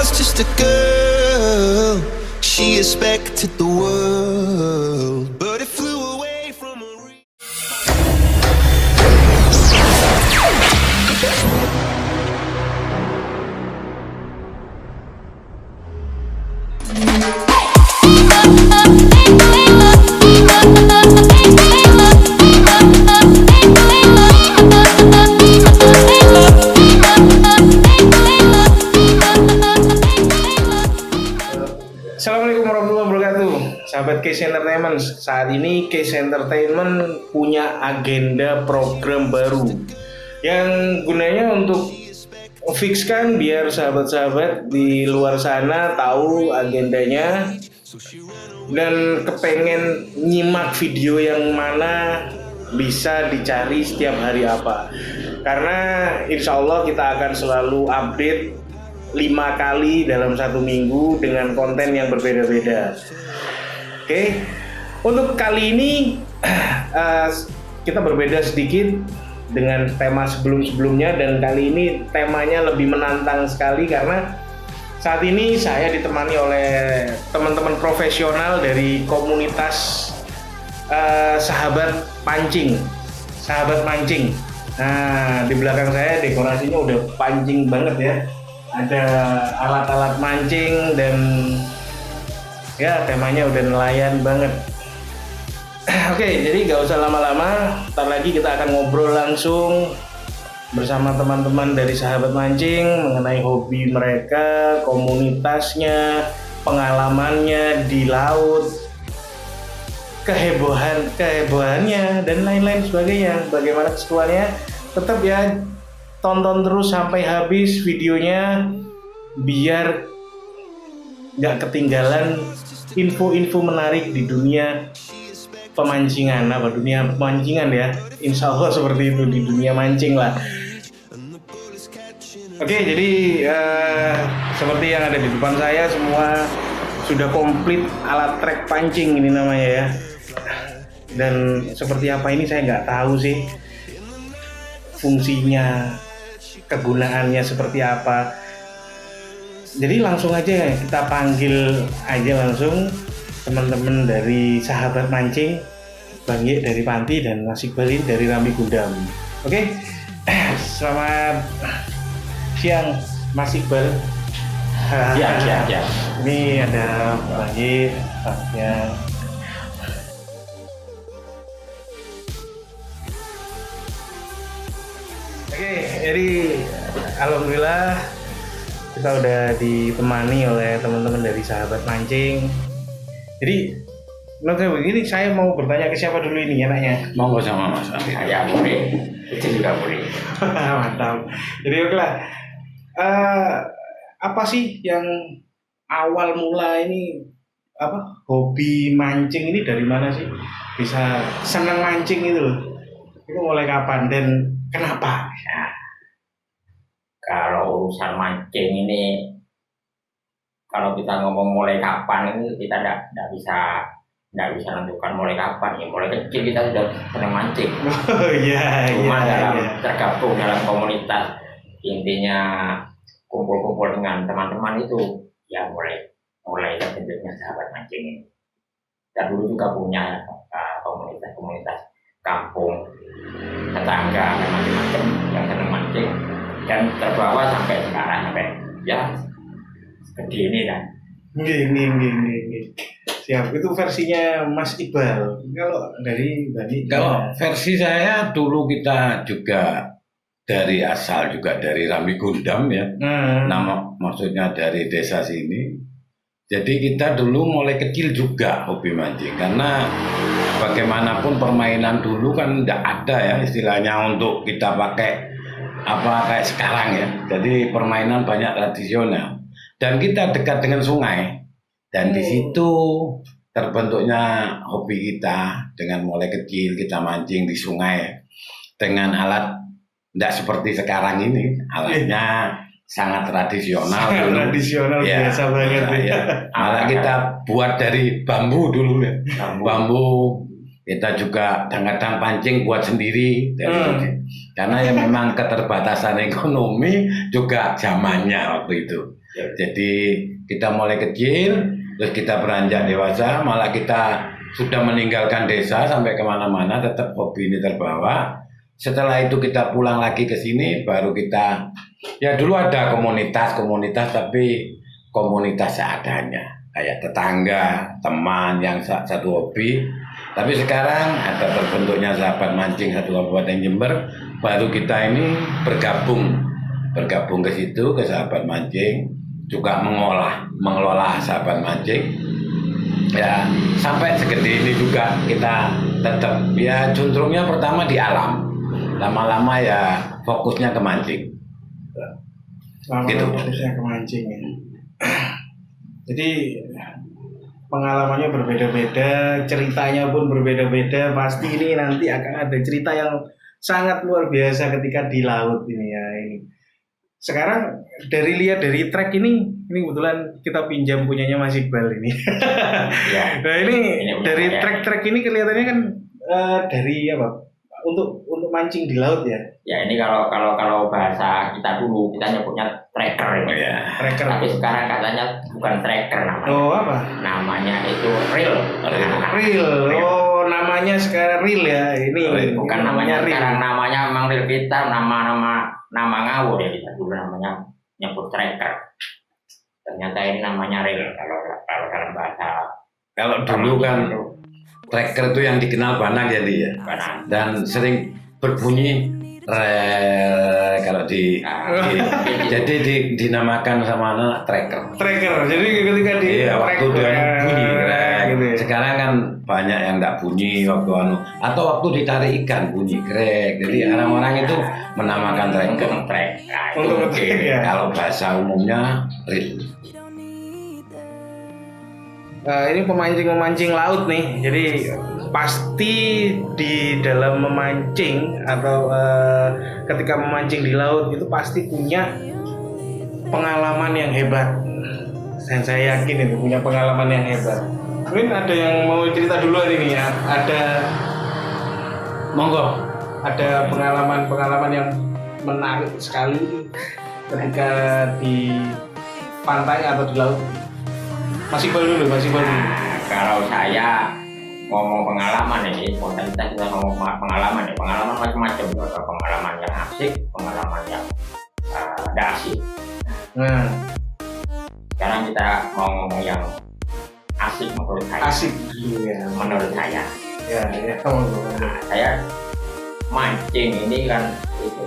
was just a girl. She expected the world, but it flew away from her. Assalamualaikum warahmatullahi wabarakatuh. Sahabat Case Entertainment, saat ini Case Entertainment punya agenda program baru yang gunanya untuk fixkan biar sahabat-sahabat di luar sana tahu agendanya dan kepengen nyimak video yang mana bisa dicari setiap hari apa. Karena insya Allah kita akan selalu update 5 kali dalam satu minggu dengan konten yang berbeda-beda. Oke, untuk kali ini kita berbeda sedikit dengan tema sebelum-sebelumnya, dan kali ini temanya lebih menantang sekali karena saat ini saya ditemani oleh teman-teman profesional dari komunitas sahabat mancing. Nah, di belakang saya dekorasinya udah pancing banget ya. Ada alat-alat mancing dan ya temanya udah nelayan banget. Oke, jadi gak usah lama-lama, ntar lagi kita akan ngobrol langsung bersama teman-teman dari sahabat mancing mengenai hobi mereka, komunitasnya, pengalamannya di laut, kehebohannya dan lain-lain sebagainya. Bagaimana keseruannya? Tetap ya, tonton terus sampai habis videonya biar nggak ketinggalan info-info menarik di dunia pemancingan. Dunia pemancingan ya, insya Allah seperti itu, di dunia mancing lah. Oke, jadi seperti yang ada di depan saya semua sudah komplit alat trek pancing ini namanya ya. Dan seperti apa ini saya nggak tahu sih fungsinya, kegunaannya seperti apa. Jadi langsung aja kita panggil aja langsung teman-teman dari sahabat mancing, Bang Ye dari Panti dan Mas Iqbal dari Rambi Gundam. Oke, selamat siang Mas Iqbal. Ya. Ini ada Bang Ye, ya. Oke, jadi alhamdulillah kita udah ditemani oleh teman-teman dari sahabat mancing. Jadi menurut saya begini, saya mau bertanya ke siapa dulu ini enaknya? Monggo sama Mas Afif. Ya boleh, itu juga boleh. Mantap. Jadi oke lah. Apa sih yang awal mula ini, hobi mancing ini dari mana sih? Bisa senang mancing itu loh. Itu mulai kapan dan kenapa? Nah, kalau urusan mancing ini, kalau kita ngomong mulai kapan ini kita tidak bisa menentukan mulai kapan ya. Mulai kecil kita sudah senang mancing. Oh iya. Cuma tergabung dalam komunitas, intinya kumpul-kumpul dengan teman-teman itu ya mulai terbentuknya sahabat mancing ini. Dan dulu juga punya komunitas kampung, tetangga dan macam-macam yang senang mancing, dan terbawa sampai sekarang, sampai ya seperti ini kan. Gini. Siap, itu versinya Mas Iqbal. Kalau dari Kalau versi saya dulu kita juga dari asal juga dari Rambi Gundam ya. Nama maksudnya dari desa sini. Jadi kita dulu mulai kecil juga hobi mancing, karena bagaimanapun permainan dulu kan tidak ada ya istilahnya untuk kita pakai kayak sekarang ya. Jadi permainan banyak tradisional dan kita dekat dengan sungai, dan di situ terbentuknya hobi kita dengan mulai kecil kita mancing di sungai dengan alat tidak seperti sekarang ini, alatnya sangat tradisional dulu. Tradisional ya, biasa banget ya. Malah kita buat dari bambu dulu ya. Bambu kita juga kadang-kadang pancing buat sendiri karena ya memang keterbatasan ekonomi juga zamannya waktu itu. Jadi kita mulai kecil, terus kita beranjak dewasa, malah kita sudah meninggalkan desa sampai kemana-mana, tetap hobi ini terbawa. Setelah itu kita pulang lagi ke sini, baru kita, ya dulu ada komunitas, tapi komunitas seadanya, kayak tetangga, teman yang satu hobi. Tapi sekarang ada terbentuknya Sahabat Mancing satu Kabupaten Jember, baru kita ini bergabung ke situ, ke Sahabat Mancing, juga mengelola Sahabat Mancing. Ya sampai segede ini juga kita tetap, ya cenderungnya pertama di alam, lama-lama ya fokusnya ke mancing. Gitu. Fokusnya ke mancing ya. Jadi pengalamannya berbeda-beda, ceritanya pun berbeda-beda. Pasti ini nanti akan ada cerita yang sangat luar biasa ketika di laut ini ya. Sekarang lihat dari track ini kebetulan kita pinjam punyanya Mas Iqbal ini. Ya. Nah ini dari track ini kelihatannya kan dari apa? Untuk mancing di laut ya. Ya ini kalau bahasa kita dulu kita nyebutnya tracker ya. Tracker. Tapi sekarang katanya bukan tracker namanya. Oh apa? Namanya itu reel. Reel. Oh namanya sekarang reel ya. Ini bukan namanya reel. Sekarang namanya memang reel kita, nama ngawur ya, kita dulu namanya nyebut tracker. Ternyata ini namanya reel kalau dalam bahasa. Kalau dulu kan tracker itu yang dikenal banyak ya dia. Dan sering berbunyi kalau jadi dinamakan sama anak tracker. Jadi ketika waktu dia bunyi gitu. Sekarang kan banyak yang enggak bunyi waktu atau waktu ditarik ikan bunyi krek. Jadi orang-orang itu menamakan tracker. Untuk ya. Kalau bahasa umumnya reel. Ini memancing laut nih. Jadi pasti di dalam memancing atau ketika memancing di laut itu pasti punya pengalaman yang hebat. Dan saya yakin itu punya pengalaman yang hebat. Mungkin ada yang mau cerita duluan ini ya. Monggo. Ada pengalaman yang menarik sekali ketika di pantai atau di laut. Masih baru. Kalau saya ngomong pengalaman ini, kita ngomong pengalaman ya, pengalaman macam-macam, ada pengalaman yang asik, pengalaman yang tidak asik. Sekarang kita mau ngomong yang asik menurut saya. Asik ya. Menurut saya. Ya. Saya mancing ini kan itu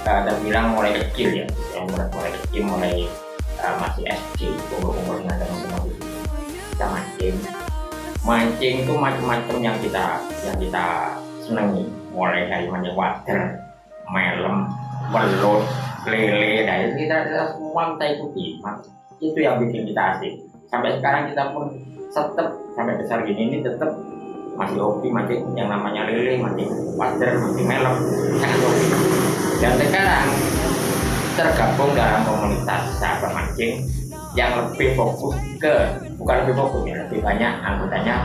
kita bilang mulai kecil ya, mulai kecil, masih SD, umur dengan teman-teman kita mancing itu macam-macam yang kita senangi, mulai dari mancing water, melem, belut, lele, dan kita semua kita ikuti. Itu yang bikin kita asik. Sampai sekarang kita pun tetap sampai besar gini ini tetap masih hobi mancing yang namanya lele, mancing water, mancing melem, sangat hobi. Dan sekarang tergabung dalam komunitas Sahabat Mancing yang lebih fokus bukan lebih fokus ya, lebih banyak anggotanya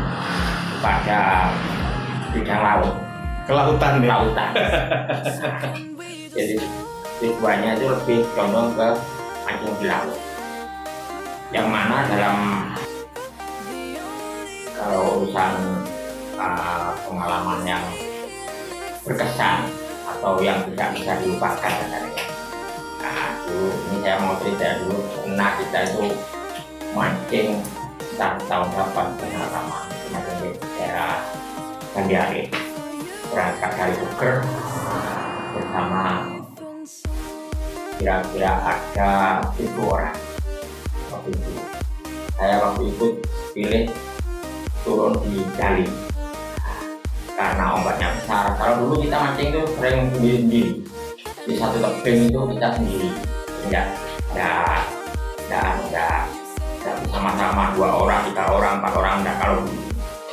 pada bidang laut, kelautan. Jadi tujuannya itu lebih condong ke mancing di laut, yang mana dalam kalau urusan pengalaman yang berkesan atau yang tidak bisa dilupakan katanya. Dulu ini saya mau cerita dulu, nah kita itu mancing tahun 8 pengalaman di daerah Gandiari, berangkat dari Tuker bersama kira-kira ada 1.000 orang. Waktu itu pilih turun di Dali karena ombaknya besar. Kalau dulu kita mancing itu sering sendiri di satu tebing itu kita sendiri, enggak bersama-sama 2 orang, 3 orang, 4 orang, enggak. Kalau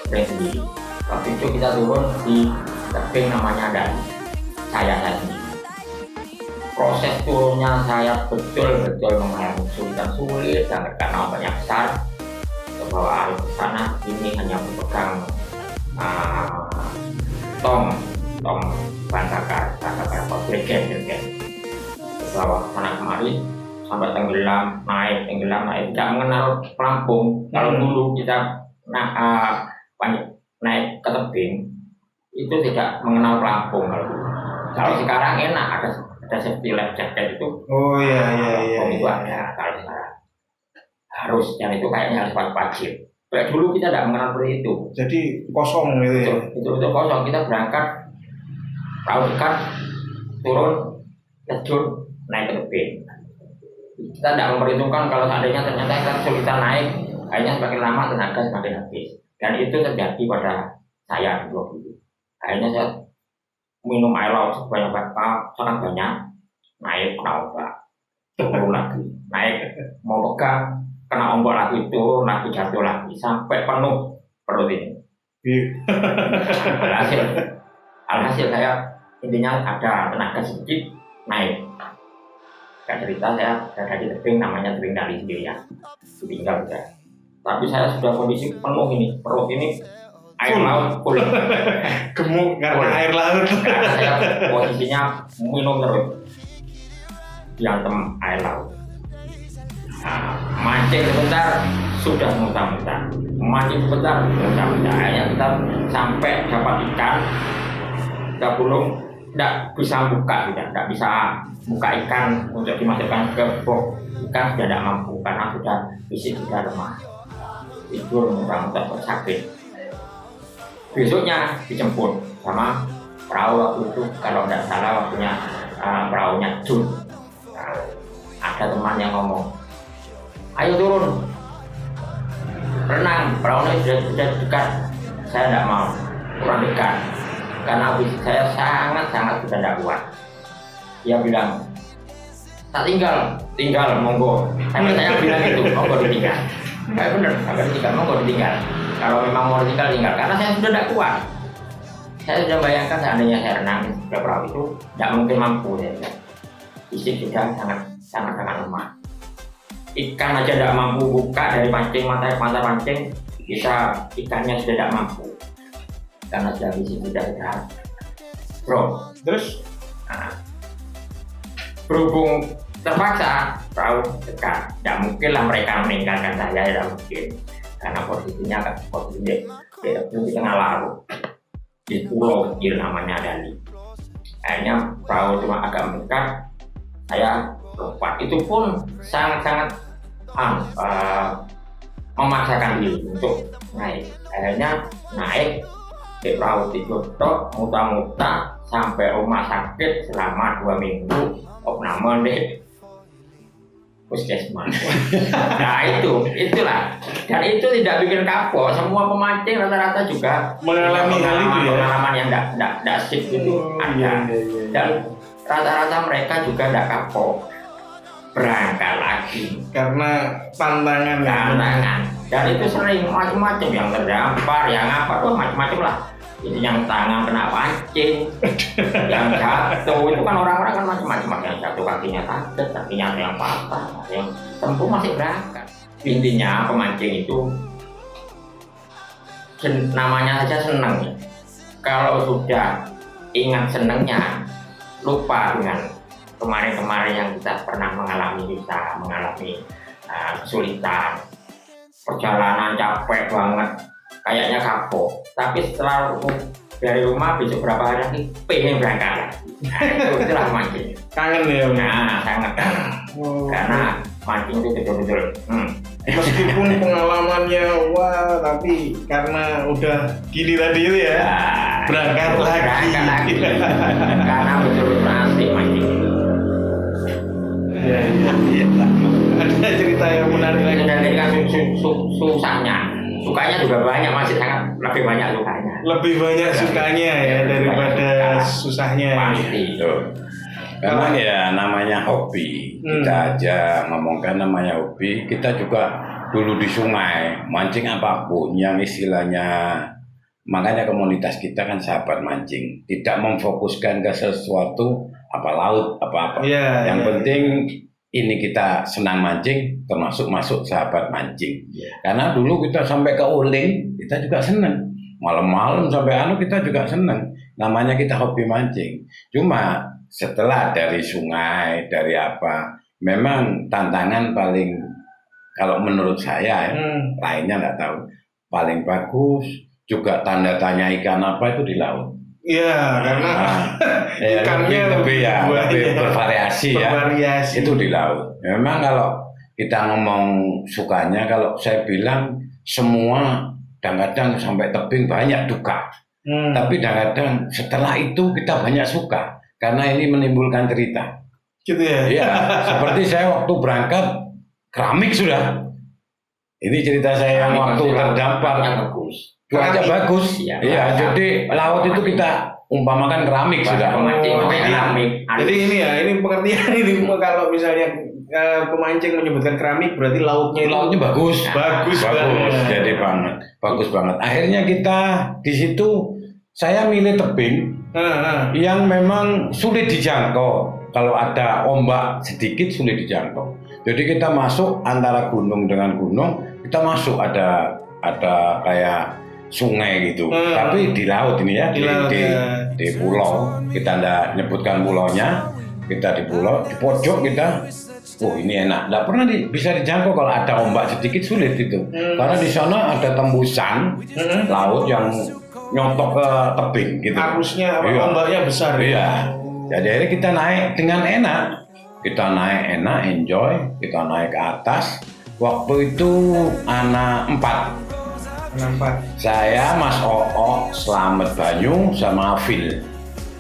sering sendiri. Waktu itu kita turun di tebing namanya Dali, saya sendiri. Proses turunnya saya betul-betul mengalami kesulitan sulit karena ombaknya besar. Bahwa arus ke sana ini hanya berpegang tong bahan bakar pabrik ke bawah sana kemari sampai tenggelam, naik, tidak mengenal pelampung. Kalau dulu kita naik ke tebing itu tidak mengenal pelampung kalau dulu. Kalau sekarang enak ada safety life jacket itu. Oh iya. Itu ada kalau sekarang harus, dan itu kayaknya harus wajib. Kayak dulu kita tidak mengenal seperti itu. Jadi kosong gitu ya. Itu kosong, kita berangkat perahu dekat, turun, terjun, naik ke tebing. Kita tidak memperhitungkan kalau seandainya ternyata kita kesulitan naik, akhirnya semakin lama tenaga semakin habis. Dan itu terjadi pada saya dulu. Akhirnya saya minum air laut sangat banyak, naik perahu turun lagi, naik mau pegang, kena ombak lagi, turun lagi, jatuh lagi, sampai penuh perut ini. Alhasil saya intinya ada tenaga sedikit naik. Gak cerita, saya ada di tebing, namanya tebing dari sendiri ya, tinggal udah. Tapi saya sudah kondisi penuh ini, perut ini air laut full. Gemuk karena air laut. Karena saya posisinya minum terus, diantem air laut. Nah, mancing sebentar sudah muntah-muntah, mancing sebentar muntah-muntah. Akhirnya kita sampai dapat ikan, kita belum tidak bisa buka, tidak bisa buka ikan untuk dimasukkan ke box. Ikan sudah tidak mampu karena sudah fisik sudah lemah, tidur muntah-muntah sakit. Besoknya dijemput sama perahu waktu itu, kalau tidak salah waktunya perahunya Jun. Nah, ada teman yang ngomong, ayo turun, renang, perahunya sudah dekat. Saya tidak mau, kurang dekat, karena saya sangat sudah tidak kuat. Dia bilang, tak tinggal monggo. Tapi saya bilang itu, monggo ditinggal. Kayak bener, agak ditinggal, monggo ditinggal. Kalau memang mau tinggal, karena saya sudah tidak kuat. Saya sudah bayangkan seandainya saya renang di perahu itu tidak mungkin mampu ya. Fisik sudah sangat lemah. Ikan aja tidak mampu buka dari pancing, mata pancing, bisa ikannya sudah tidak mampu karena sudah fisik sudah drop. Terus berhubung terpaksa perahu dekat, tidak mungkinlah mereka meninggalkan saya, tidak mungkin. Karena posisinya di tengah laut, di pulau kecil namanya Dali. Akhirnya perahu cuma agak mendekat, saya lompat. Itu pun sangat memaksakan diri untuk naik. Akhirnya naik di perahu tidur tok, muta-muta sampai rumah sakit selama 2 minggu. Opname deh. Puskesmas. Nah itulah, dan itu tidak bikin kapok. Semua pemancing rata-rata juga mengalami hal itu ya, pengalaman yang tidak sip itu ada. Dan rata-rata mereka juga tidak kapok, berangkat lagi karena tantangan. Dan itu sering macam-macam, yang terdampar, yang apa tuh macam-macam lah. Ini yang tangan kena pancing, yang jatuh itu kan orang-orang kan macam-macam, yang jatuh kakinya kaget, kakinya ada yang patah, ada yang tempuh masih berangkat. Intinya pemancing itu namanya saja senang ya. Kalau sudah ingat senangnya, lupa dengan kemarin-kemarin yang kita pernah mengalami kesulitan, perjalanan capek banget, kayaknya kapok. Tapi setelah dari rumah besok berapa hari lagi pengen berangkat lagi. Nah, itulah mancing. Kangen ya. Nah, sangat kangen. Karena mancing itu betul-betul. Meskipun pengalamannya wah, tapi karena udah gini tadi itu ya, berangkat lagi. Karena betul-betul asik mancing. Iya. Ada cerita yang menarik lagi. Dan kan susahnya. Sukanya juga banyak, masih sangat lebih banyak sukanya. Lebih banyak sukanya ya daripada susahnya. Pasti. Karena ya namanya hobi. Kita aja ngomongkan namanya hobi. Kita juga dulu di sungai mancing apapun yang istilahnya. Makanya komunitas kita kan sahabat mancing. Tidak memfokuskan ke sesuatu apa laut apa-apa. Yang penting ini kita senang mancing, termasuk masuk sahabat mancing. Karena dulu kita sampai ke Uling, kita juga senang. Malam-malam sampai kita juga senang. Namanya kita hobi mancing. Cuma setelah dari sungai, dari apa, memang tantangan paling kalau menurut saya lainnya nggak tahu paling bagus juga tanda tanya ikan apa itu di laut. Iya, karena ikannya lebih bervariasi ya. Bervariasi. Itu di laut. Memang kalau kita ngomong sukanya, kalau saya bilang semua kadang-kadang sampai tebing banyak duka. Tapi kadang-kadang setelah itu kita banyak suka karena ini menimbulkan cerita. Gitu ya? Iya, seperti saya waktu berangkat keramik sudah. Ini cerita saya yang waktu terdampar. Cuaca bagus, iya. Jadi laut itu kita umpamakan keramik sudah. Jadi ini ya, ini pengertian ini kalau misalnya pemancing menyebutkan keramik berarti lautnya bagus. Bagus. Jadi bagus banget. Akhirnya kita di situ saya milih tebing yang memang sulit dijangkau. Kalau ada ombak sedikit sulit dijangkau. Jadi kita masuk antara gunung dengan gunung, kita masuk ada kayak sungai gitu, tapi di laut ini ya, di pulau. Kita ndak nyebutkan pulaunya, kita di pulau, di pojok kita. Oh ini enak, nggak pernah bisa dijangkau kalau ada ombak sedikit sulit itu, karena di sana ada tembusan laut yang nyontok ke tebing gitu. Arusnya ombaknya besar. Iya, jadi akhirnya kita naik dengan enak, enjoy, kita naik ke atas. Waktu itu anak 4. Saya, Mas Oo, Slamet Banyu, sama Afil.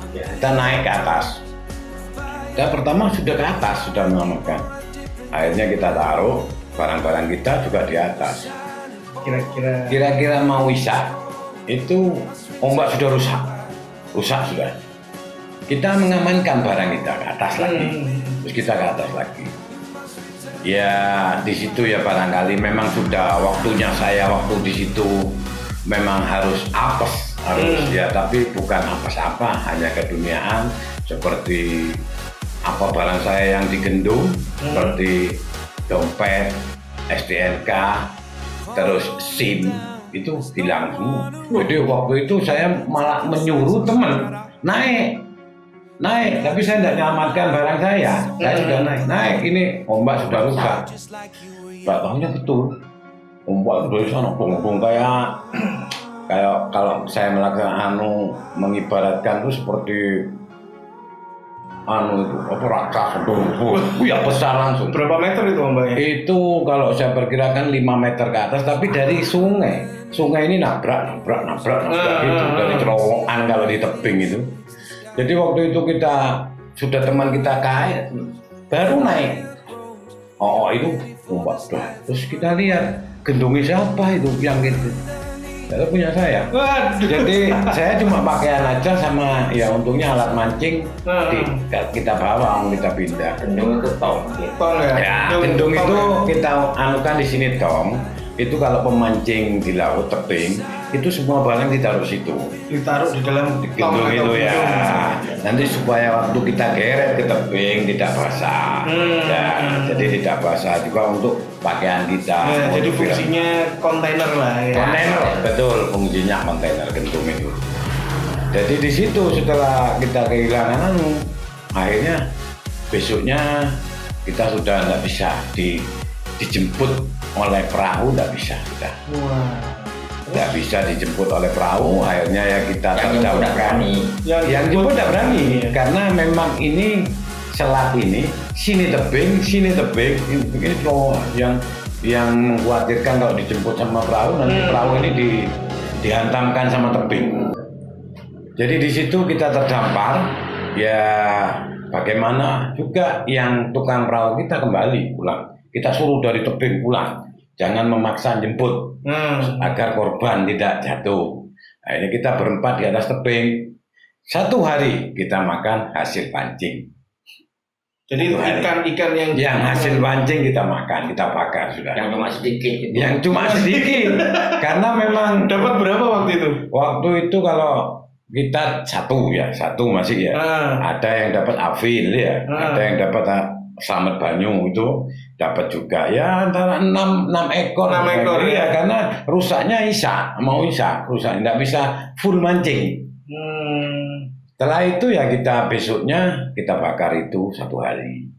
Kita naik ke atas. Kita pertama sudah ke atas, sudah mengamankan. Akhirnya kita taruh barang-barang kita juga di atas. Kira-kira mau isak, itu ombak sudah rusak sudah. Kita mengamankan barang kita ke atas lagi, terus kita ke atas lagi. Ya di situ ya barangkali memang sudah waktunya saya waktu di situ memang harus apes ya, tapi bukan apes apa, hanya keduniaan seperti apa barang saya yang digendung seperti dompet, STNK, terus SIM itu hilang semua. Jadi waktu itu saya malah menyuruh teman naik, tapi saya tidak menyelamatkan barang saya sudah naik, ini ombak sudah rusak. Nggak tahunya betul, ombak dari sana bong-bong kayak kalau saya melakukan mengibaratkan itu seperti itu apa raksasa ya besar langsung. Berapa meter itu ombaknya? Itu kalau saya perkirakan 5 meter ke atas, tapi dari sungai ini nabrak gitu, dari terowongan kalau di tebing itu. Jadi waktu itu kita sudah teman kita kaya baru naik. Itu ombak sudah. Terus kita lihat gendongnya siapa itu yang gitu. Itu punya saya. Jadi saya cuma pakaian aja sama ya untungnya alat mancing kita bawa, kita pindah. Gendong itu tong ya. Ya, gendong itu kita anukan di sini tong. Itu kalau pemancing di laut tebing itu semua barang ditaruh situ. Ditaruh di dalam gendong itu ya. Nanti supaya waktu kita geret ke tebing tidak basah. Jadi tidak basah juga untuk pakaian kita. Jadi fungsinya kontainer lah ya. Kontainer, betul, fungsinya kontainer gendong itu. Jadi di situ setelah kita kehilangan akhirnya besoknya kita sudah tidak bisa dijemput oleh perahu, tidak bisa sudah. Tidak bisa dijemput oleh perahu, akhirnya ya kita tidak berani. Yang jemput tidak berani karena memang ini selat ini sini tebing ini loh yang mengkhawatirkan kalau dijemput sama perahu nanti perahu ini dihantamkan sama tebing. Jadi di situ kita terdampar ya, bagaimana juga yang tukang perahu kita kembali pulang. Kita suruh dari tebing pulang, jangan memaksa jemput agar korban tidak jatuh. Akhirnya kita berempat di atas tebing. 1 hari kita makan hasil pancing. Jadi ikan-ikan yang hasil pancing kita makan, kita bakar sudah. Yang cuma sedikit. Karena memang dapat berapa waktu itu? Waktu itu kalau kita satu masih ya. Ada yang dapat Afil ya, ada yang dapat Slamet Banyu itu dapat juga ya antara 6 ekor. 6 ekor ya, karena rusaknya rusak, tidak bisa full mancing. Setelah itu ya kita besoknya kita bakar itu 1 hari.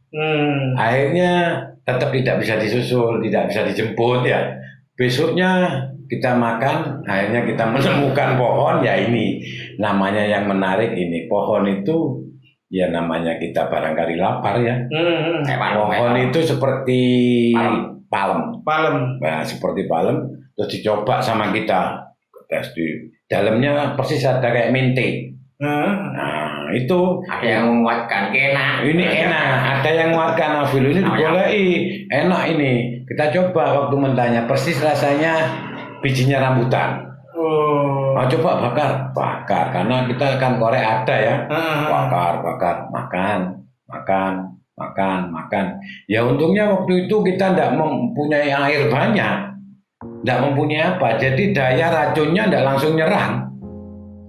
Akhirnya tetap tidak bisa disusul, tidak bisa dijemput ya. Besoknya kita makan, akhirnya kita menemukan pohon ya ini. Namanya yang menarik ini, pohon itu ya namanya kita barangkali lapar ya. Pohon itu seperti palem. Nah, seperti palem, terus dicoba sama kita. Tes di dalamnya persis ada kayak mente. Nah itu ada yang menguatkan enak. Ini enak, ada yang menguatkan Afil ini digolei, enak ini. Kita coba waktu mentahnya persis rasanya bijinya rambutan. Nah, coba bakar karena kita kan korek ada ya. Bakar, makan. Ya untungnya waktu itu kita tidak mempunyai air banyak, tidak mempunyai apa, jadi daya racunnya tidak langsung nyerang.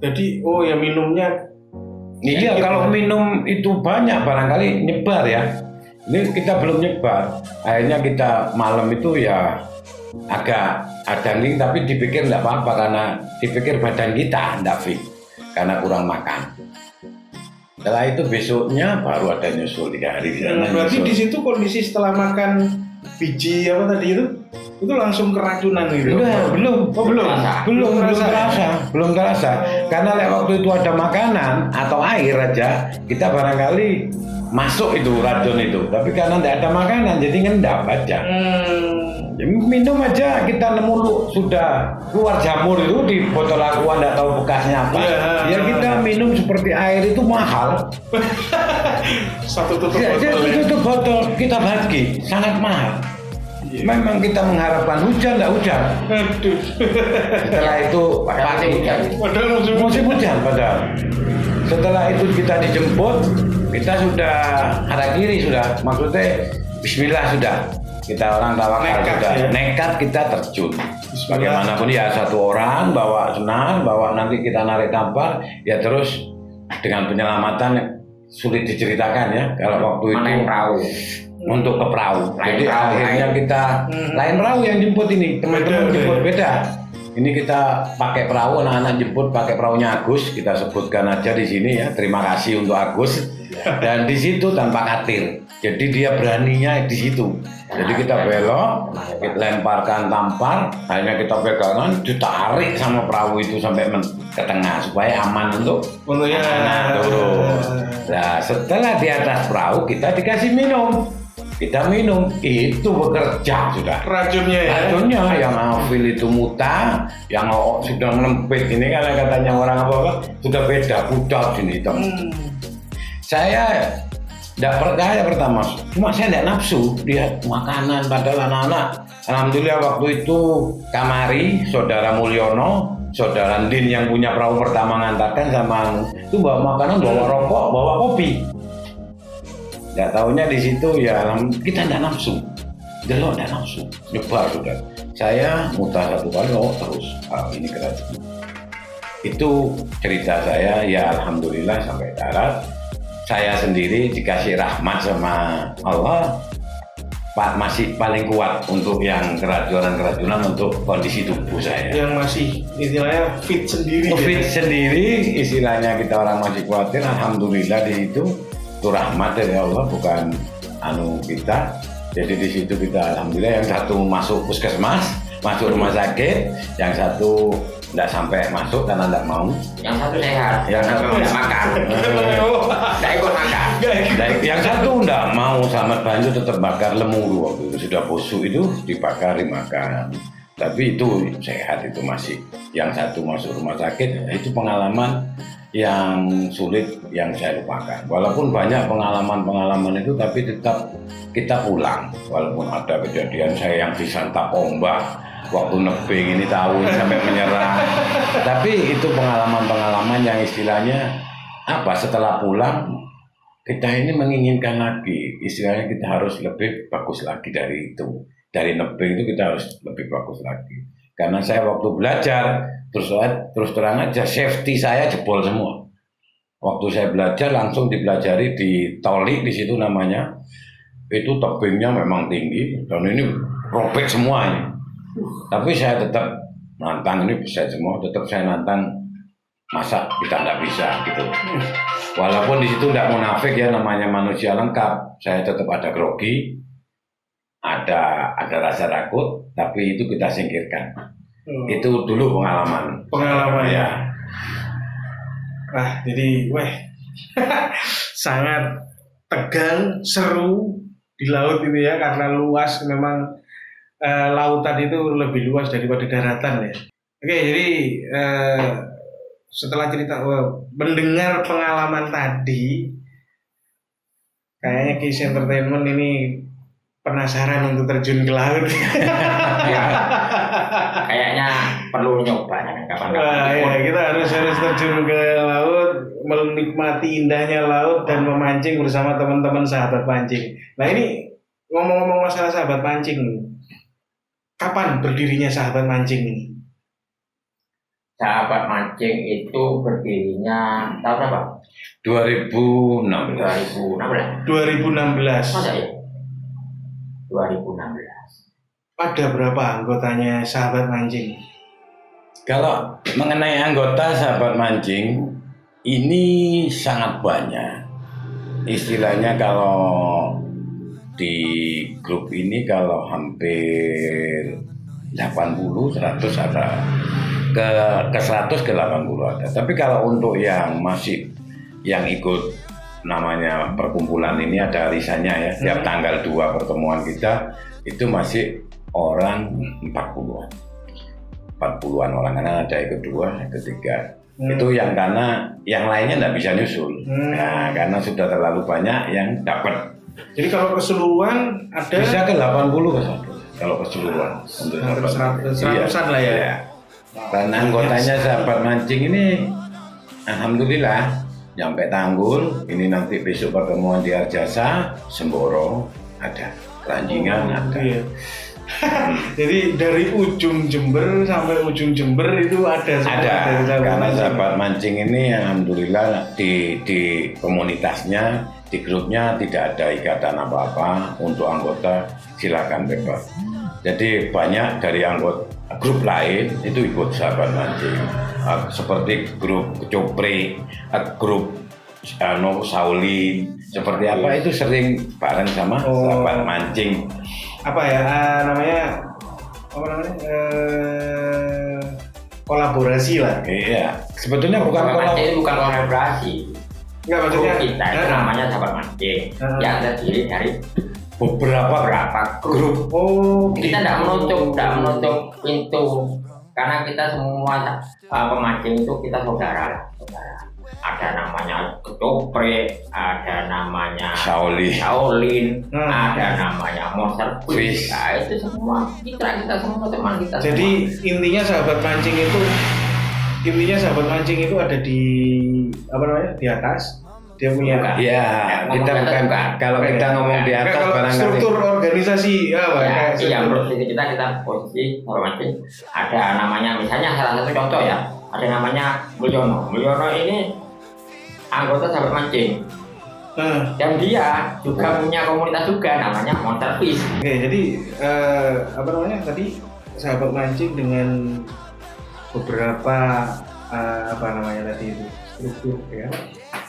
Jadi ya minumnya. Iya, kalau minum itu banyak barangkali nyebar ya. Ini kita belum nyebar. Akhirnya kita malam itu ya agak adangling, tapi dipikir enggak apa-apa karena dipikir badan kita enggak fit karena kurang makan. Setelah itu besoknya baru ada nyusul 3 hari di sana. Berarti di situ kondisi setelah makan biji apa tadi itu langsung keracunan gitu. Belum terasa. Karena waktu itu ada makanan atau air aja, kita barangkali masuk itu racun itu. Tapi karena tidak ada makanan, jadi ngendap aja. Minum aja kita nemu sudah keluar jamur itu di botol aqua, tidak tahu bekasnya apa. Ya kita minum seperti air itu mahal. Satu tutup botol kita bagi sangat mahal. Memang kita mengharapkan hujan, tidak hujan. Setelah itu musim hujan padahal. Setelah itu kita dijemput, kita sudah harakiri sudah, maksudnya Bismillah sudah. Kita orang tawakal sudah, nekat kita terjun. Bagaimanapun ya 1 orang bawa senar, bawa nanti kita narik tampar, ya terus dengan penyelamatan sulit diceritakan ya. Kalau waktu itu perahu. Untuk ke perahu. Jadi akhirnya kita lain perahu yang jemput ini, teman-teman jemput beda. Ini kita pakai perahu, anak-anak jemput pakai perahunya Agus, kita sebutkan aja di sini ya. Terima kasih untuk Agus. Dan di situ tanpa katil. Jadi dia beraninya di situ. Jadi kita belok, kita lemparkan tampar, akhirnya kita pegangan, ditarik sama perahu itu sampai ke tengah supaya aman untuk anak turun. Nah, setelah di atas perahu kita dikasih minum. Kita minum, itu bekerja sudah. Racunnya yang Afil itu muta, yang sudah menempit ini kalau katanya orang apa sudah beda, pucat ini itu. Saya tidak percaya pertama, cuma saya tidak nafsu lihat makanan padahal anak-anak. Alhamdulillah waktu itu Kamari, saudara Mulyono, saudara Din yang punya perahu pertama ngantarkan sama itu bawa makanan, bawa rokok, bawa kopi. Nggak tahunya di situ ya kita nggak nafsu, delok nggak nafsu, nyebar sudah. Saya mutar 1 kali, terus ini keracunan. Itu cerita saya ya, alhamdulillah sampai darat. Saya sendiri dikasih rahmat sama Allah, Pak, masih paling kuat untuk yang keracunan untuk kondisi tubuh saya. Yang masih istilahnya fit sendiri. Fit sendiri, istilahnya kita orang masih khawatir. Alhamdulillah di itu rahmat dari Allah, bukan kita. Jadi di situ kita alhamdulillah yang satu masuk puskesmas, masuk rumah sakit, yang satu tidak sampai masuk karena tidak mau. Yang satu sehat, yang satu tidak makan. Tidak ikut makan. Yang satu tidak mau, selamat banjir tetap bakar lemuru waktu itu sudah busuk itu dibakar dimakan. Tapi itu sehat, itu masih. Yang satu masuk rumah sakit, itu pengalaman yang sulit yang saya lupakan. Walaupun banyak pengalaman itu, tapi tetap kita pulang. Walaupun ada kejadian saya yang disantap ombak waktu nebeng ini tahu sampai menyerang. Tapi itu pengalaman yang istilahnya setelah pulang kita ini menginginkan lagi. Istilahnya kita harus lebih bagus lagi dari itu. Dari nebeng itu kita harus lebih bagus lagi. Karena saya waktu belajar terus terang aja safety saya jebol semua. Waktu saya belajar langsung dipelajari di Tolik di situ namanya. Itu tebingnya memang tinggi dan ini robek semua ini. Tapi saya tetap nantang, ini bisa semua, tetap saya nantang masa kita nggak bisa gitu. Walaupun di situ nggak munafik ya, namanya manusia lengkap, saya tetap ada grogi, ada rasa takut, tapi itu kita singkirkan. Itu dulu pengalaman ya. ya. Jadi sangat tegang, seru di laut itu ya, karena luas memang. Lautan itu lebih luas daripada daratan ya. Oke, jadi setelah cerita mendengar pengalaman tadi, kayaknya Case Entertainment ini penasaran untuk terjun ke laut. Ya, kayaknya perlu nyoba kapan-kapan. Ya, kita harus terjun ke laut, menikmati indahnya laut dan memancing bersama teman-teman sahabat pancing. Nah ini ngomong-ngomong masalah sahabat pancing, kapan berdirinya sahabat mancing ini? Sahabat mancing itu berdirinya tahun berapa? 2016. 2016. Masa ya? 2016. Ada berapa anggotanya sahabat mancing? Kalau mengenai anggota sahabat mancing, ini sangat banyak. Istilahnya kalau di grup ini kalau hampir 80, 100 ada. Ke 100 ke 80 ada. Tapi kalau untuk yang masih yang ikut namanya perkumpulan ini ada arisannya ya. Tiap tanggal 2 pertemuan kita itu masih orang 40-an. 40-an orang, karena ada yang kedua, yang ketiga. Itu yang karena yang lainnya nggak bisa nyusul. Nah, karena sudah terlalu banyak yang dapat. Jadi kalau keseluruhan ada bisa ke 80 ke 100 kalau keseluruhan untuk seratusan lah ya. Dan anggotanya sahabat mancing ini alhamdulillah nyampe Tanggul, ini nanti besok pertemuan di Arjasa, Semboro ada, Keranjingan ada. Iya. Jadi dari ujung Jember sampai ujung Jember itu ada karena sahabat mancing ini alhamdulillah di komunitasnya, di grupnya tidak ada ikatan apa-apa. Untuk anggota silakan bebas. Jadi banyak dari anggota grup lain itu ikut sahabat mancing, seperti grup Copre, grup Saulin, seperti apa itu sering bareng sama sahabat mancing. Apa ya namanya kolaborasi lah. Iya, sebetulnya bukan kolaborasi. Enggak, maksudnya kita itu namanya sahabat mancing yang terdiri dari beberapa grup. Kita tidak menutup pintu, karena kita semua pemancing itu kita saudara. Ada namanya Ketopre, ada namanya Shaolin, ada namanya Monster Fish. Nah, itu semua kita semua teman kita. Jadi semua. Intinya sahabat mancing itu ada di apa namanya, di atas. Dia punya. Ya, kita bukan kalau kita ngomong di atas barangkali. Struktur organisasi iya, menurut kita posisi sahabat mancing ada namanya, misalnya salah satu contoh ya, ada namanya Mulyono. Mulyono ini anggota sahabat mancing. Dan dia juga punya komunitas juga namanya Monster Fish. Oke, jadi apa namanya tadi, sahabat mancing dengan beberapa apa namanya tadi itu struktur ya.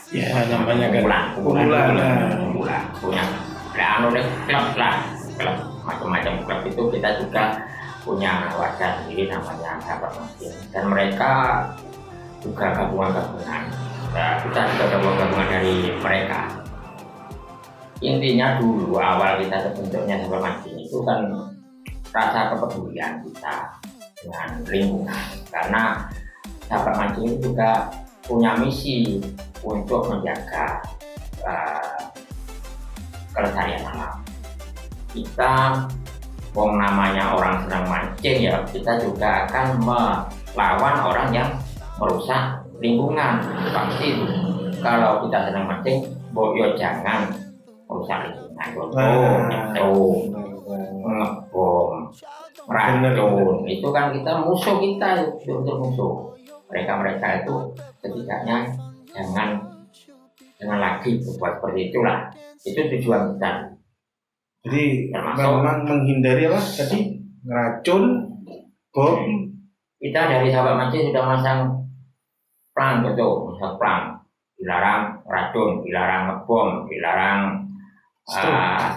Ya namanya kumpulan punya klub macam-macam klub itu kita juga punya wadah sendiri namanya sahabat mancing, dan mereka juga gabungan. Kita juga gabungan dari mereka. Intinya dulu awal kita terbentuknya sahabat mancing itu kan rasa kepedulian kita dengan lingkungan, karena sahabat mancing itu juga punya misi untuk menjaga kelestarian alam. Kita namanya orang sedang mancing ya, kita juga akan melawan orang yang merusak lingkungan. Pasti kalau kita sedang mancing, boyo jangan merusak lingkungan. Ngebom, racun, itu kan kita musuh kita, untuk musuh. Mereka itu setidaknya jangan lagi berbuat seperti itulah. Itu tujuan kita. Jadi memang menghindari apa tadi, racun, bom. Kita dari sahabat mancing sudah masang plang betul, misal plang, dilarang racun, dilarang ngebom, dilarang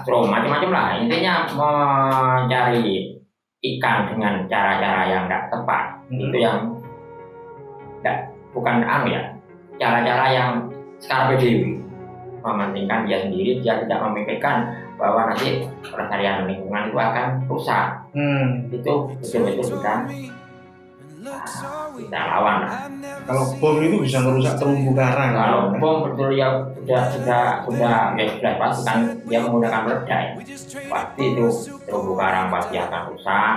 strom, macam-macam lah. Intinya mencari ikan dengan cara-cara yang tidak tepat, itu yang bukan cara-cara yang secara PDW, mementingkan dia sendiri, dia tidak memikirkan bahwa nanti pelestarian lingkungan itu akan rusak. Itu betul-betul kita lawan. Kalau bom itu bisa merusak terumbu karang. Kalau bom betul ya sudah jelas pasti kan dia menggunakan peledai. Pasti itu terumbu karang pasti akan rusak.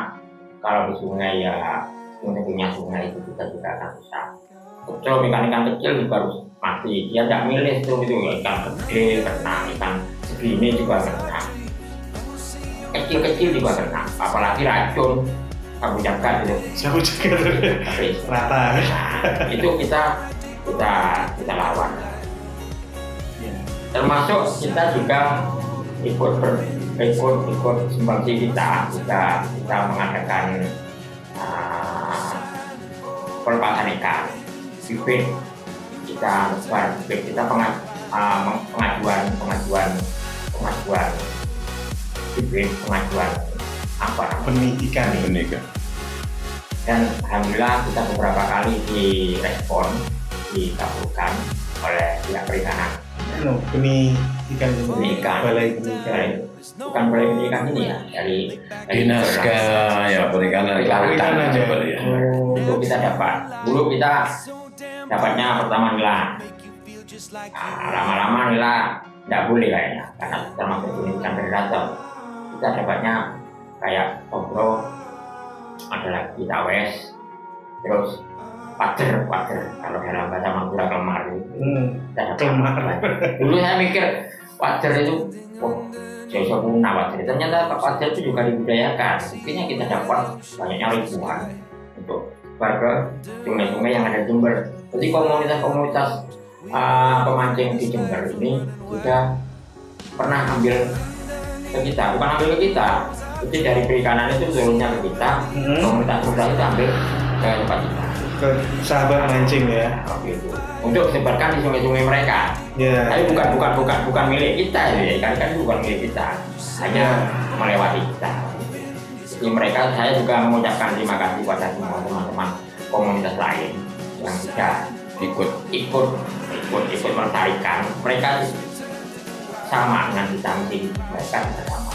Kalau di sungai ya punya sungai itu juga akan rusak. Betul, ikan-ikan kecil juga harus mati. Dia tidak milih itu ikan gede kena, ikan segini juga kena. Kecil-kecil juga kena, apalagi racun. Sabu jagat rata. Nah, itu kita lawan. Termasuk kita juga ikut sumbangsi kita mengadakan pelepasan ikan, bibit kita pengajuan bibit, pengajuan benih ikan. Dan alhamdulillah kita beberapa kali direspon, dikabulkan oleh pihak perikanan. Benih ikan, balai benih ikan, bukan balai benih ikan ini ya, dari dinas perikanan kelautan aja ya. Itu kita dapat. Dulu kita dapatnya pertama nila, lama-lama nila tidak boleh kayaknya, karena termasuk benih ikan predator. Kita dapatnya kayak kompro, ada lagi tawes, terus pader kalau dalam bahasa Madura kelemar itu. Dulu saya mikir pader itu jauh punah pader, ternyata pader itu juga dibudayakan. Mungkinnya kita dapat banyaknya ribuan untuk warga sungai-sungai yang ada di Jember. Jadi komunitas pemancing di Jember ini sudah pernah ambil ke kita, bukan ambil ke kita. Jadi dari perikanan itu turunnya ke kita, komunitas itu ambil ke tempat kita, ke sahabat mancing ya. Gitu. Untuk disebarkan di sungai-sungai mereka. Tapi bukan milik kita ya, ikan-ikan itu bukan milik kita, hanya melewati kita. Jadi mereka, saya juga mengucapkan terima kasih kepada semua teman-teman komunitas lain yang sudah ikut melestarikan. Mereka sama dengan kita, mereka sama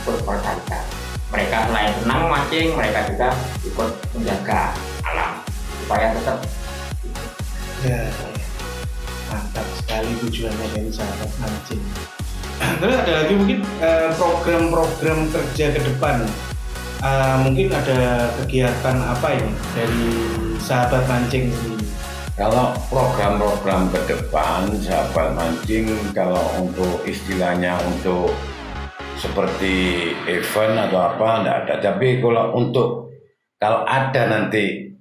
ikut melestarikan. Mereka selain senang mancing, mereka juga ikut menjaga alam supaya tetap. Mantap sekali tujuannya dari sahabat mancing. Terus ada lagi mungkin program-program kerja ke depan. Mungkin ada kegiatan apa ini dari sahabat mancing sendiri? Kalau program-program ke depan sahabat mancing, kalau untuk istilahnya untuk seperti event atau apa enggak ada. Tapi kalau ada nanti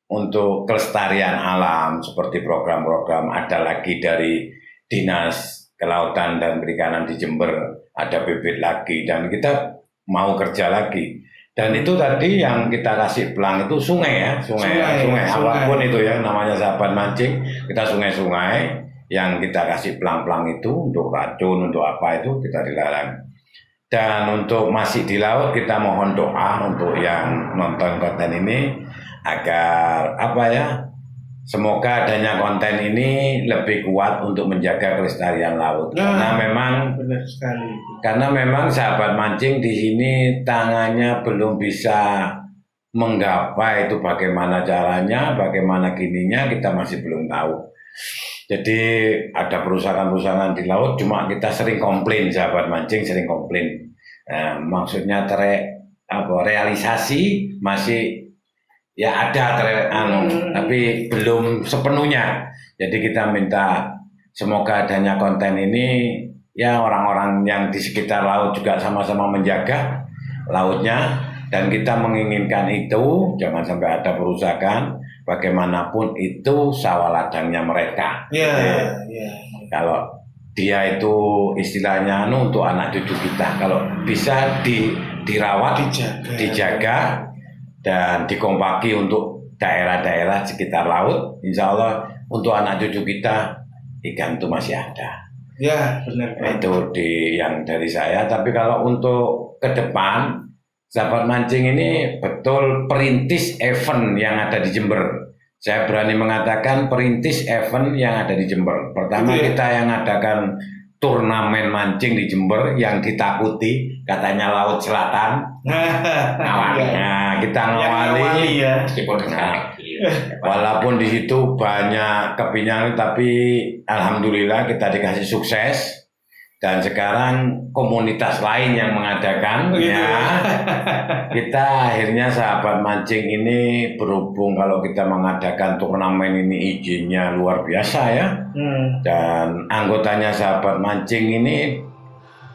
untuk kelestarian alam seperti program-program, ada lagi dari Dinas Kelautan dan Perikanan di Jember, ada bibit lagi dan kita mau kerja lagi. Dan itu tadi yang kita kasih pelang itu sungai. Apapun itu ya namanya sahabat mancing, kita sungai-sungai yang kita kasih pelang-pelang itu untuk racun, untuk apa itu kita dilarang. Dan untuk masih di laut kita mohon doa untuk yang nonton konten ini agar semoga adanya konten ini lebih kuat untuk menjaga kelestarian laut. Karena memang sahabat mancing di sini tangannya belum bisa menggapai itu bagaimana caranya, bagaimana gininya kita masih belum tahu. Jadi ada perusahaan-perusahaan di laut, cuma kita sering komplain, sahabat mancing sering komplain. Maksudnya realisasi masih ya ada tapi belum sepenuhnya. Jadi kita minta semoga adanya konten ini ya orang-orang yang di sekitar laut juga sama-sama menjaga lautnya, dan kita menginginkan itu jangan sampai ada perusahaan. Bagaimanapun itu sawah ladangnya mereka. Kalau dia itu istilahnya untuk anak cucu kita, kalau bisa dirawat, dijaga dan dikompaki untuk daerah-daerah sekitar laut, insya Allah untuk anak cucu kita ikan itu masih ada. Ya, benar. Itu yang dari saya. Tapi kalau untuk ke depan, sahabat mancing ini betul perintis event yang ada di Jember. Saya berani mengatakan perintis event yang ada di Jember. Pertama kita yang adakan turnamen mancing di Jember yang ditakuti katanya Laut Selatan. Nah, kita ngawali ya. Walaupun di situ banyak kebingungan, tapi alhamdulillah kita dikasih sukses. Dan sekarang komunitas lain yang mengadakan, kita akhirnya sahabat mancing ini berhubung kalau kita mengadakan turnamen ini izinnya luar biasa ya. Dan anggotanya sahabat mancing ini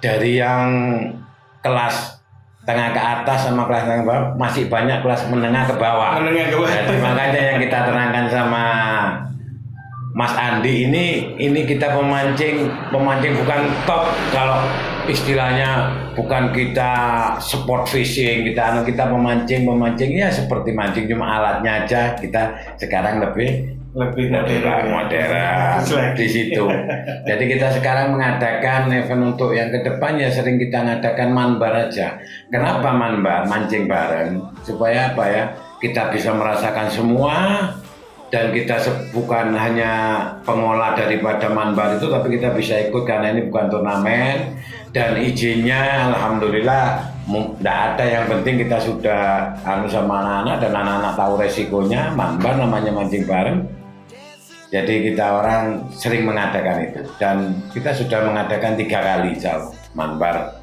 dari yang kelas tengah ke atas sama kelas tengah ke bawah, masih banyak kelas menengah ke bawah. Jadi makanya yang kita terangkan sama Mas Andi ini kita pemancing bukan top, kalau istilahnya bukan kita sport fishing, kita pemancing ya seperti mancing, cuma alatnya aja kita sekarang lebih modern di situ. Jadi kita sekarang mengadakan event untuk yang ke depan ya sering kita ngadakan manbar aja. Kenapa manbar? Mancing bareng supaya apa ya? Kita bisa merasakan semua. Dan kita bukan hanya pengolah daripada manbar itu, tapi kita bisa ikut karena ini bukan turnamen. Dan izinnya alhamdulillah tidak ada, yang penting kita sudah sama anak-anak dan anak-anak tahu resikonya. Manbar namanya mancing bareng. Jadi kita orang sering mengadakan itu. Dan kita sudah mengadakan 3 kali jauh manbar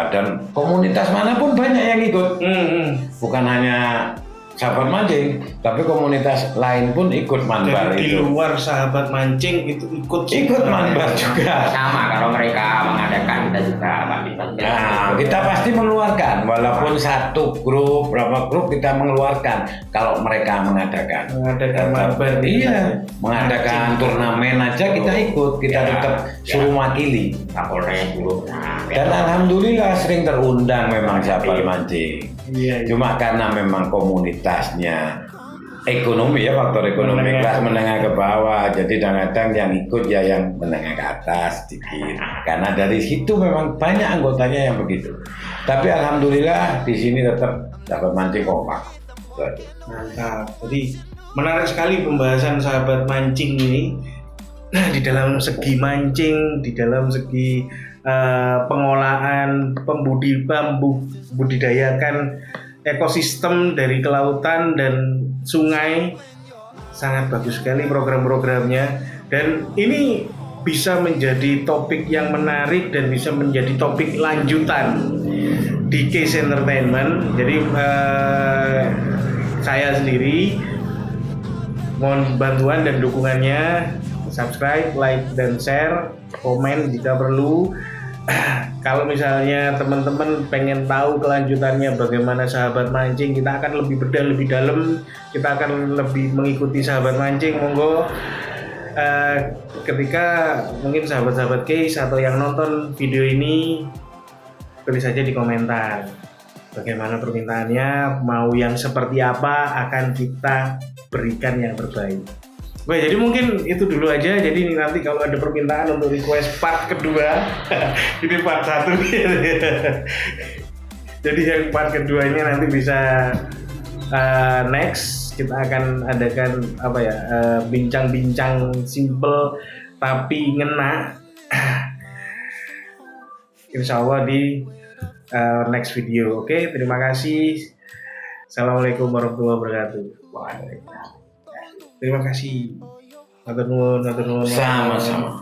dan komunitas manapun banyak yang ikut. Bukan hanya sahabat mancing, tapi komunitas lain pun ikut manbar. Jadi itu. Di luar sahabat mancing itu ikut manbar juga. Sama, kalau mereka mengadakan kita juga Nah, kita pasti mengeluarkan, walaupun satu grup, berapa grup kita mengeluarkan. Kalau mereka mengadakan manbar, iya, mengadakan turnamen aja kita ikut, kita tetap suruh wakili. Dan alhamdulillah sering terundang memang sahabat mancing. Cuma karena memang komunitasnya ekonomi ya, faktor ekonomi kelas menengah ke bawah, jadi kadang-kadang yang ikut ya yang menengah ke atas sedikit, karena dari situ memang banyak anggotanya yang begitu. Tapi alhamdulillah di sini tetap dapat mancing kompak. Mantap. Jadi menarik sekali pembahasan sahabat mancing ini. Nah, di dalam segi mancing, di dalam segi pengolahan, budidayakan ekosistem dari kelautan dan sungai, sangat bagus sekali program-programnya. Dan ini bisa menjadi topik yang menarik dan bisa menjadi topik lanjutan di Case Entertainment. Jadi saya sendiri mohon bantuan dan dukungannya, subscribe, like, dan share, komen jika perlu. Kalau misalnya teman-teman pengen tahu kelanjutannya bagaimana sahabat mancing, kita akan lebih bedah lebih dalam, kita akan lebih mengikuti sahabat mancing. Monggo ketika mungkin sahabat-sahabat case atau yang nonton video ini, tulis saja di komentar bagaimana permintaannya, mau yang seperti apa, akan kita berikan yang terbaik. Baik, jadi mungkin itu dulu aja. Jadi nanti kalau ada permintaan untuk request part kedua, ini part 1 jadi yang part keduanya nanti bisa next. Kita akan adakan bincang-bincang simple tapi ngena, insya Allah di next video. Oke, terima kasih. Assalamualaikum warahmatullahi wabarakatuh. Terima kasih. Matur nuwun. Sama-sama.